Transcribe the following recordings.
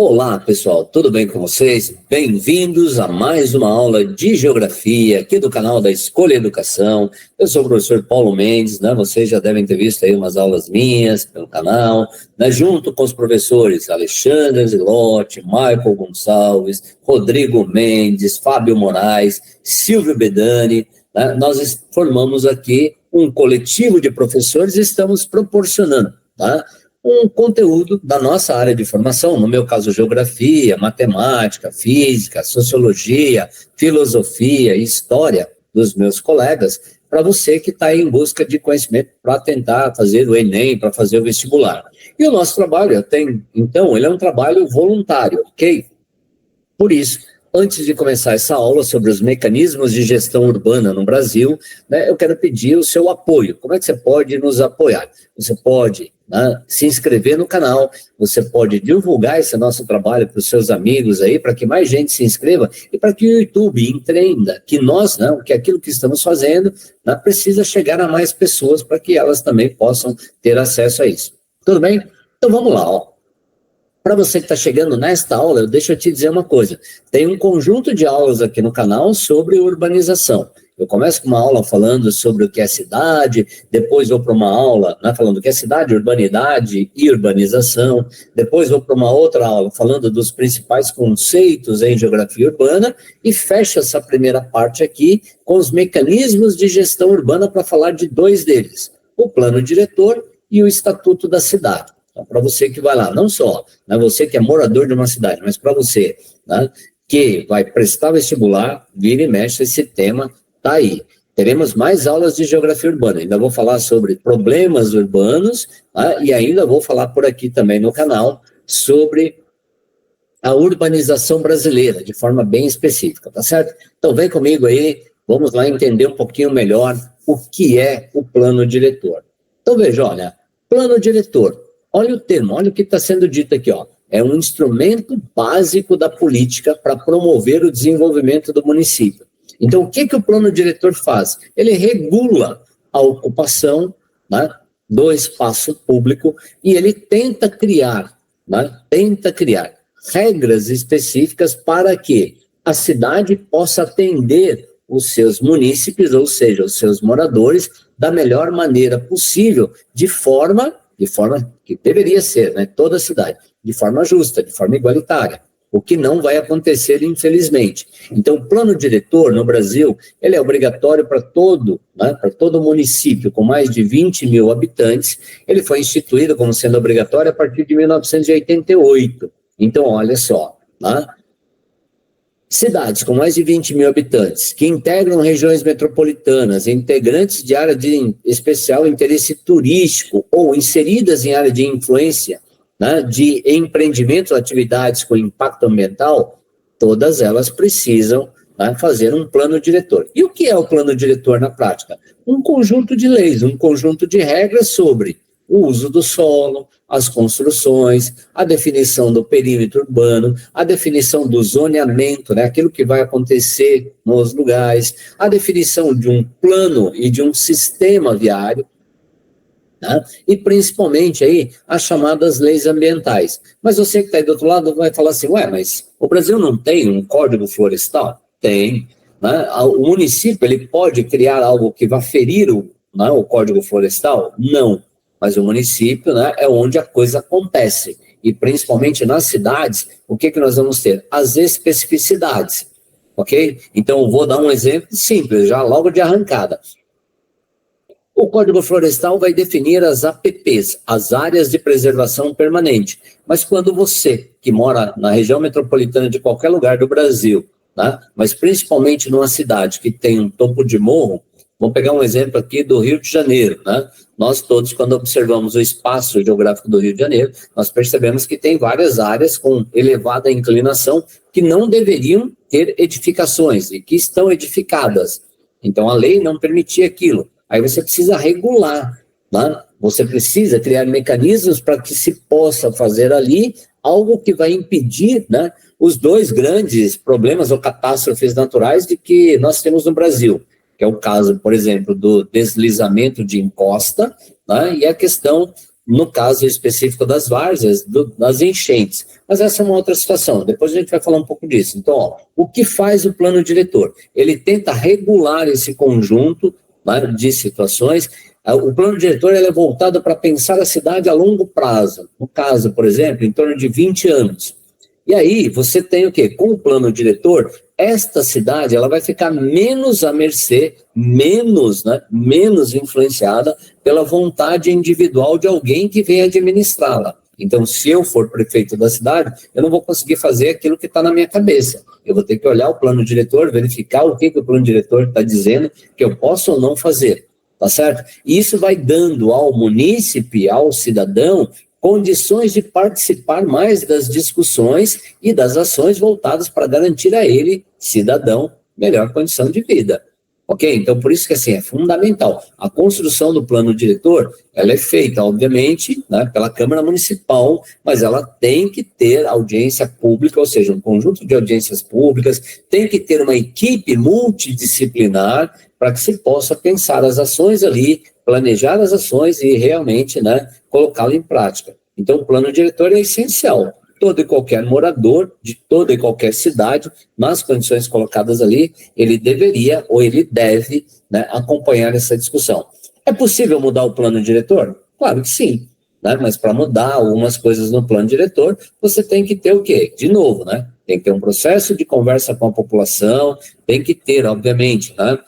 Olá, pessoal, tudo bem com vocês? Bem-vindos a mais uma aula de Geografia aqui do canal da Escolha Educação. Eu sou o professor Paulo Mendes, né? Vocês já devem ter visto aí umas aulas minhas pelo canal, né? Junto com os professores Alexandre Zilotti, Michael Gonçalves, Rodrigo Mendes, Fábio Moraes, Silvio Bedani, né? Nós formamos aqui um coletivo de professores e estamos proporcionando, tá? Um conteúdo da nossa área de formação, no meu caso, geografia, matemática, física, sociologia, filosofia e história dos meus colegas, para você que está em busca de conhecimento para tentar fazer o Enem, para fazer o vestibular. E o nosso trabalho, então, ele é um trabalho voluntário, ok? Por isso, antes de começar essa aula sobre os mecanismos de gestão urbana no Brasil, né, eu quero pedir o seu apoio. Como é que você pode nos apoiar? Você pode, né, se inscrever no canal, você pode divulgar esse nosso trabalho para os seus amigos aí, para que mais gente se inscreva e para que o YouTube entenda que nós, né, que aquilo que estamos fazendo, né, precisa chegar a mais pessoas para que elas também possam ter acesso a isso. Tudo bem? Então vamos lá, ó. Para você que está chegando nesta aula, deixa eu te dizer uma coisa. Tem um conjunto de aulas aqui no canal sobre urbanização. Eu começo com uma aula falando sobre o que é cidade, depois vou para uma aula, né, falando o que é cidade, urbanidade e urbanização, depois vou para uma outra aula falando dos principais conceitos em geografia urbana e fecho essa primeira parte aqui com os mecanismos de gestão urbana para falar de dois deles, o plano diretor e o estatuto da cidade. Então, para você que vai lá, não só, né, você que é morador de uma cidade, mas para você, né, que vai prestar vestibular, vira e mexe, esse tema está aí. Teremos mais aulas de geografia urbana, ainda vou falar sobre problemas urbanos, né, e ainda vou falar por aqui também no canal sobre a urbanização brasileira, de forma bem específica, tá certo? Então vem comigo aí, vamos lá entender um pouquinho melhor o que é o plano diretor. Então veja, olha, plano diretor. Olha o termo, olha o que está sendo dito aqui, ó. É um instrumento básico da política para promover o desenvolvimento do município. Então, o que o plano diretor faz? Ele regula a ocupação, né, do espaço público e ele tenta criar regras específicas para que a cidade possa atender os seus munícipes, ou seja, os seus moradores, da melhor maneira possível, de forma que deveria ser, né, toda a cidade, de forma justa, de forma igualitária, o que não vai acontecer, infelizmente. Então, o plano diretor no Brasil, ele é obrigatório para todo, né, para todo município com mais de 20 mil habitantes, ele foi instituído como sendo obrigatório a partir de 1988. Então, olha só, né, cidades com mais de 20 mil habitantes, que integram regiões metropolitanas, integrantes de área de especial interesse turístico ou inseridas em área de influência, né, de empreendimentos ou atividades com impacto ambiental, todas elas precisam, né, fazer um plano diretor. E o que é o plano diretor na prática? Um conjunto de leis, um conjunto de regras sobre o uso do solo, as construções, a definição do perímetro urbano, a definição do zoneamento, né, aquilo que vai acontecer nos lugares, a definição de um plano e de um sistema viário, né, e principalmente aí as chamadas leis ambientais. Mas você que está aí do outro lado vai falar assim, ué, mas o Brasil não tem um código florestal? Tem. Né? O município ele pode criar algo que vá ferir o código florestal? Não. Mas o município, né, é onde a coisa acontece. E principalmente nas cidades, o que nós vamos ter? As especificidades, ok? Então, eu vou dar um exemplo simples, já logo de arrancada. O Código Florestal vai definir as APPs, as áreas de preservação permanente. Mas quando você, que mora na região metropolitana de qualquer lugar do Brasil, né, mas principalmente numa cidade que tem um topo de morro, vamos pegar um exemplo aqui do Rio de Janeiro, né? Nós todos, quando observamos o espaço geográfico do Rio de Janeiro, nós percebemos que tem várias áreas com elevada inclinação que não deveriam ter edificações e que estão edificadas. Então, a lei não permitia aquilo. Aí você precisa regular, né? Você precisa criar mecanismos para que se possa fazer ali algo que vai impedir, né, os dois grandes problemas ou catástrofes naturais de que nós temos no Brasil, que é o caso, por exemplo, do deslizamento de encosta, né, e a questão no caso específico das várzeas, das enchentes. Mas essa é uma outra situação, depois a gente vai falar um pouco disso. Então, ó, o que faz o plano diretor? Ele tenta regular esse conjunto, né, de situações. O plano diretor ele é voltado para pensar a cidade a longo prazo, no caso, por exemplo, em torno de 20 anos. E aí você tem o quê? Com o plano diretor, esta cidade ela vai ficar menos à mercê, menos influenciada pela vontade individual de alguém que vem administrá-la. Então, se eu for prefeito da cidade, eu não vou conseguir fazer aquilo que está na minha cabeça. Eu vou ter que olhar o plano diretor, verificar o que o plano diretor está dizendo que eu posso ou não fazer, tá certo? E isso vai dando ao munícipe, ao cidadão, condições de participar mais das discussões e das ações voltadas para garantir a ele, cidadão, melhor condição de vida. Ok? Então, por isso que assim, é fundamental. A construção do plano diretor, ela é feita, obviamente, né, pela Câmara Municipal, mas ela tem que ter audiência pública, ou seja, um conjunto de audiências públicas, tem que ter uma equipe multidisciplinar para que se possa pensar as ações ali, planejar as ações e realmente, né, colocá-lo em prática. Então, o plano diretor é essencial. Todo e qualquer morador de toda e qualquer cidade, nas condições colocadas ali, ele deveria ou ele deve, né, acompanhar essa discussão. É possível mudar o plano diretor? Claro que sim, né, mas para mudar algumas coisas no plano diretor, você tem que ter o quê? De novo, né, tem que ter um processo de conversa com a população, tem que ter, obviamente, né,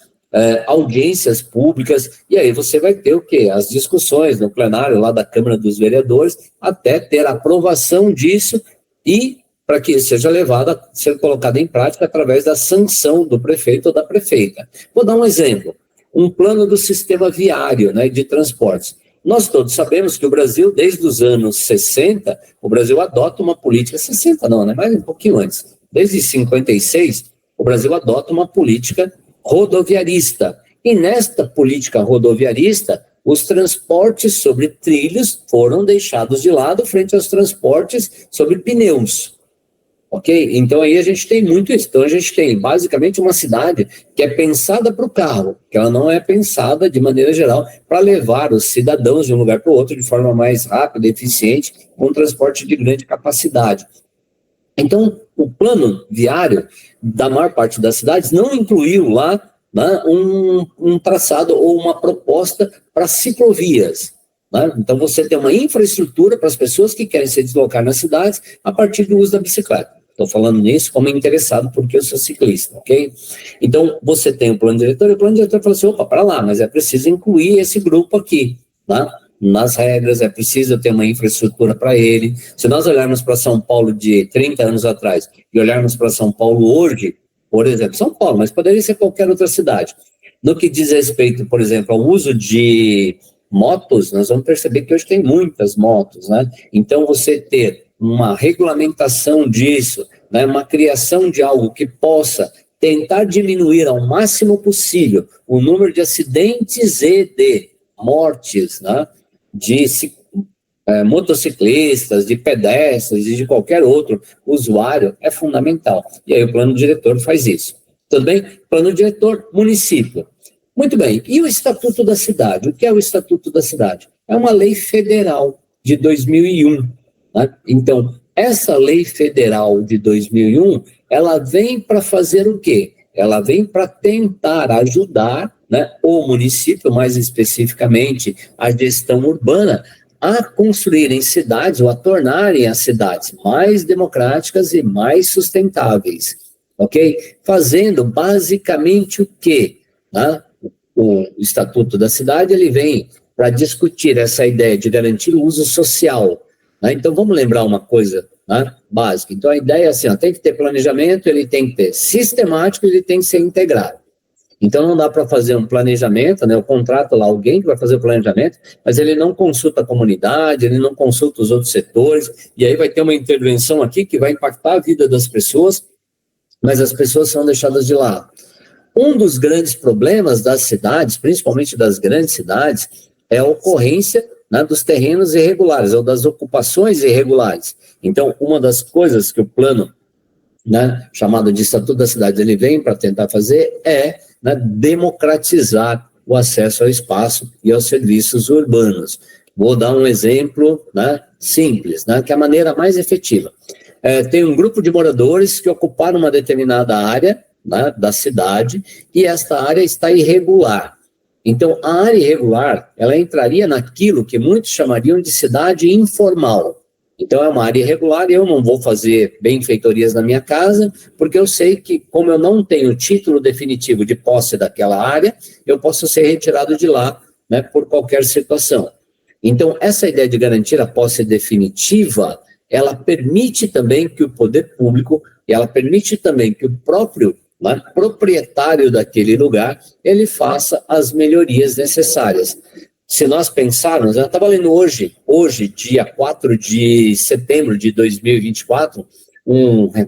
audiências públicas, e aí você vai ter o quê? As discussões no plenário lá da Câmara dos Vereadores, até ter a aprovação disso e para que seja levado ser colocado em prática através da sanção do prefeito ou da prefeita. Vou dar um exemplo, um plano do sistema viário, né, de transportes. Nós todos sabemos que o Brasil, desde os anos 60, o Brasil adota uma política, 60 não, né, mas um pouquinho antes, desde 56, o Brasil adota uma política rodoviarista. E nesta política rodoviarista, os transportes sobre trilhos foram deixados de lado frente aos transportes sobre pneus. Ok? Então aí a gente tem muito isso. Então a gente tem basicamente uma cidade que é pensada para o carro, que ela não é pensada de maneira geral para levar os cidadãos de um lugar para o outro de forma mais rápida e eficiente, com transporte de grande capacidade. Então, o plano viário da maior parte das cidades não incluiu lá, né, um traçado ou uma proposta para ciclovias. Né? Então, você tem uma infraestrutura para as pessoas que querem se deslocar nas cidades a partir do uso da bicicleta. Estou falando nisso como interessado porque eu sou ciclista, ok? Então, você tem o plano diretor e o plano diretor fala assim, opa, para lá, mas é preciso incluir esse grupo aqui, né? Nas regras, é preciso ter uma infraestrutura para ele. Se nós olharmos para São Paulo de 30 anos atrás e olharmos para São Paulo hoje, por exemplo, São Paulo, mas poderia ser qualquer outra cidade. No que diz respeito, por exemplo, ao uso de motos, nós vamos perceber que hoje tem muitas motos, né? Então, você ter uma regulamentação disso, né, uma criação de algo que possa tentar diminuir ao máximo possível o número de acidentes e de mortes, né, de motociclistas, de pedestres e de qualquer outro usuário é fundamental. E aí o plano diretor faz isso. Tudo bem? Plano diretor, município. Muito bem. E o Estatuto da Cidade? O que é o Estatuto da Cidade? É uma lei federal de 2001. Né? Então, essa lei federal de 2001, ela vem para fazer o quê? Ela vem para tentar ajudar, né, o município, mais especificamente a gestão urbana, a construírem cidades ou a tornarem as cidades mais democráticas e mais sustentáveis, ok? Fazendo basicamente o quê? Né? O Estatuto da Cidade, ele vem para discutir essa ideia de garantir o uso social, né? Então, vamos lembrar uma coisa, né, básica. Então, a ideia é assim, ó, tem que ter planejamento, ele tem que ter sistemático, ele tem que ser integrado. Então, não dá para fazer um planejamento, né? Eu contrato lá alguém que vai fazer o planejamento, mas ele não consulta a comunidade, ele não consulta os outros setores, e aí vai ter uma intervenção aqui que vai impactar a vida das pessoas, mas as pessoas são deixadas de lado. Um dos grandes problemas das cidades, principalmente das grandes cidades, é a ocorrência, né, dos terrenos irregulares, ou das ocupações irregulares. Então, uma das coisas que o plano, né, chamado de Estatuto da Cidade, ele vem para tentar fazer é, né, democratizar o acesso ao espaço e aos serviços urbanos. Vou dar um exemplo, né, simples, né, que é a maneira mais efetiva. Tem um grupo de moradores que ocuparam uma determinada área, né, da cidade, e esta área está irregular. Então, a área irregular, ela entraria naquilo que muitos chamariam de cidade informal. Então, é uma área irregular e eu não vou fazer benfeitorias na minha casa, porque eu sei que, como eu não tenho título definitivo de posse daquela área, eu posso ser retirado de lá, né, por qualquer situação. Então, essa ideia de garantir a posse definitiva, ela permite também que o poder público, e ela permite também que o próprio, né, proprietário daquele lugar, ele faça as melhorias necessárias. Se nós pensarmos, eu estava lendo hoje, dia 4 de setembro de 2024,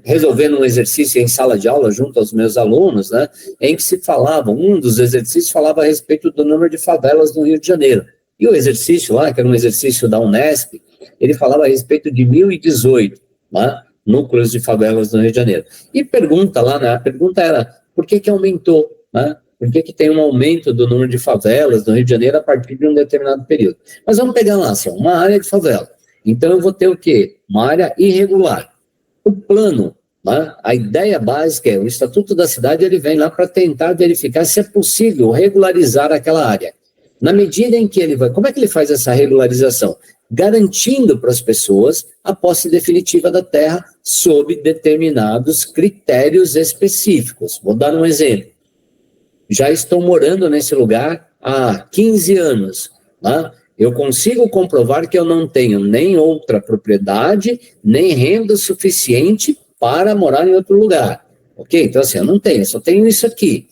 resolvendo um exercício em sala de aula junto aos meus alunos, né, em que se falava, um dos exercícios falava a respeito do número de favelas no Rio de Janeiro. E o exercício lá, que era um exercício da Unesp, ele falava a respeito de 1.018, né, núcleos de favelas no Rio de Janeiro. E pergunta lá, né, a pergunta era, por que aumentou, né? Por que tem um aumento do número de favelas no Rio de Janeiro a partir de um determinado período? Mas vamos pegar lá, assim, uma área de favela. Então eu vou ter o quê? Uma área irregular. O plano, né, a ideia básica é, o Estatuto da Cidade, ele vem lá para tentar verificar se é possível regularizar aquela área. Na medida em que ele vai... Como é que ele faz essa regularização? Garantindo para as pessoas a posse definitiva da terra sob determinados critérios específicos. Vou dar um exemplo. Já estou morando nesse lugar há 15 anos, né? Eu consigo comprovar que eu não tenho nem outra propriedade, nem renda suficiente para morar em outro lugar, ok? Então, assim, eu não tenho, só tenho isso aqui.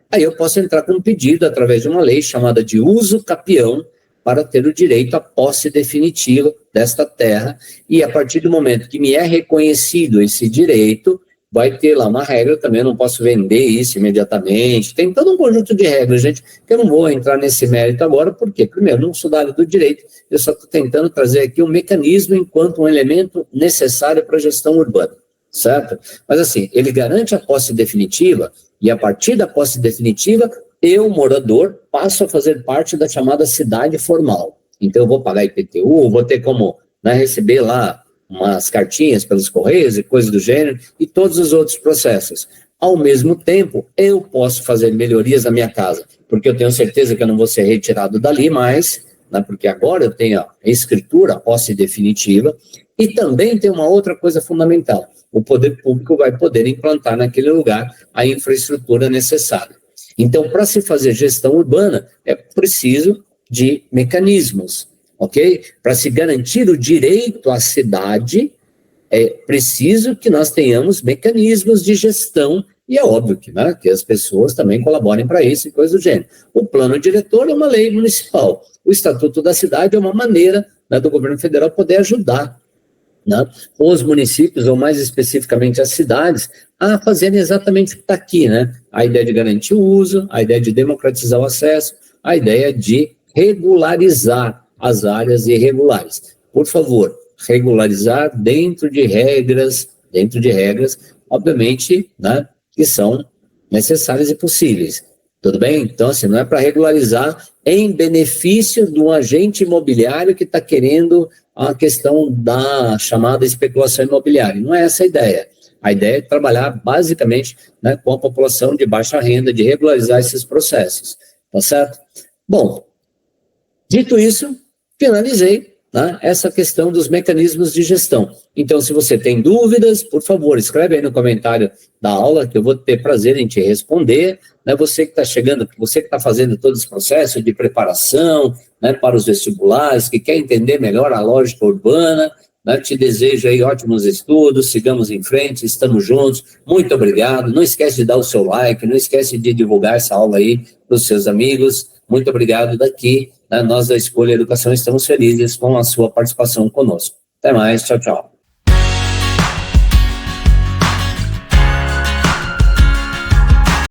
Aí eu posso entrar com um pedido através de uma lei chamada de uso capião para ter o direito à posse definitiva desta terra, e a partir do momento que me é reconhecido esse direito, vai ter lá uma regra também, eu não posso vender isso imediatamente, tem todo um conjunto de regras, gente, que eu não vou entrar nesse mérito agora, porque, primeiro, não sou da área do direito, eu só estou tentando trazer aqui um mecanismo enquanto um elemento necessário para a gestão urbana, certo? Mas assim, ele garante a posse definitiva, e a partir da posse definitiva, eu, morador, passo a fazer parte da chamada cidade formal. Então eu vou pagar IPTU, vou ter como, né, receber lá umas cartinhas pelos correios e coisas do gênero, e todos os outros processos. Ao mesmo tempo, eu posso fazer melhorias na minha casa, porque eu tenho certeza que eu não vou ser retirado dali mais, né, porque agora eu tenho a escritura, a posse definitiva, e também tem uma outra coisa fundamental, o poder público vai poder implantar naquele lugar a infraestrutura necessária. Então, para se fazer gestão urbana, é preciso de mecanismos, ok? Para se garantir o direito à cidade, é preciso que nós tenhamos mecanismos de gestão, e é óbvio que, né, que as pessoas também colaborem para isso e coisa do gênero. O plano diretor é uma lei municipal, o Estatuto da Cidade é uma maneira, né, do governo federal poder ajudar, né, os municípios, ou mais especificamente as cidades, a fazerem exatamente o que está aqui, né? A ideia de garantir o uso, a ideia de democratizar o acesso, a ideia de regularizar as áreas irregulares. Por favor, regularizar dentro de regras, obviamente, né, que são necessárias e possíveis. Tudo bem? Então, assim, não é para regularizar em benefício de um agente imobiliário que está querendo a questão da chamada especulação imobiliária. Não é essa a ideia. A ideia é trabalhar, basicamente, né, com a população de baixa renda, de regularizar esses processos. Tá certo? Bom, dito isso, finalizei, né, essa questão dos mecanismos de gestão. Então, se você tem dúvidas, por favor, escreve aí no comentário da aula, que eu vou ter prazer em te responder. Né, você que está chegando, você que está fazendo todo esse processo de preparação, né, para os vestibulares, que quer entender melhor a lógica urbana, né, te desejo aí ótimos estudos, sigamos em frente, estamos juntos. Muito obrigado. Não esquece de dar o seu like, não esquece de divulgar essa aula aí para os seus amigos. Muito obrigado daqui. Nós da Escolha Educação estamos felizes com a sua participação conosco. Até mais, tchau, tchau.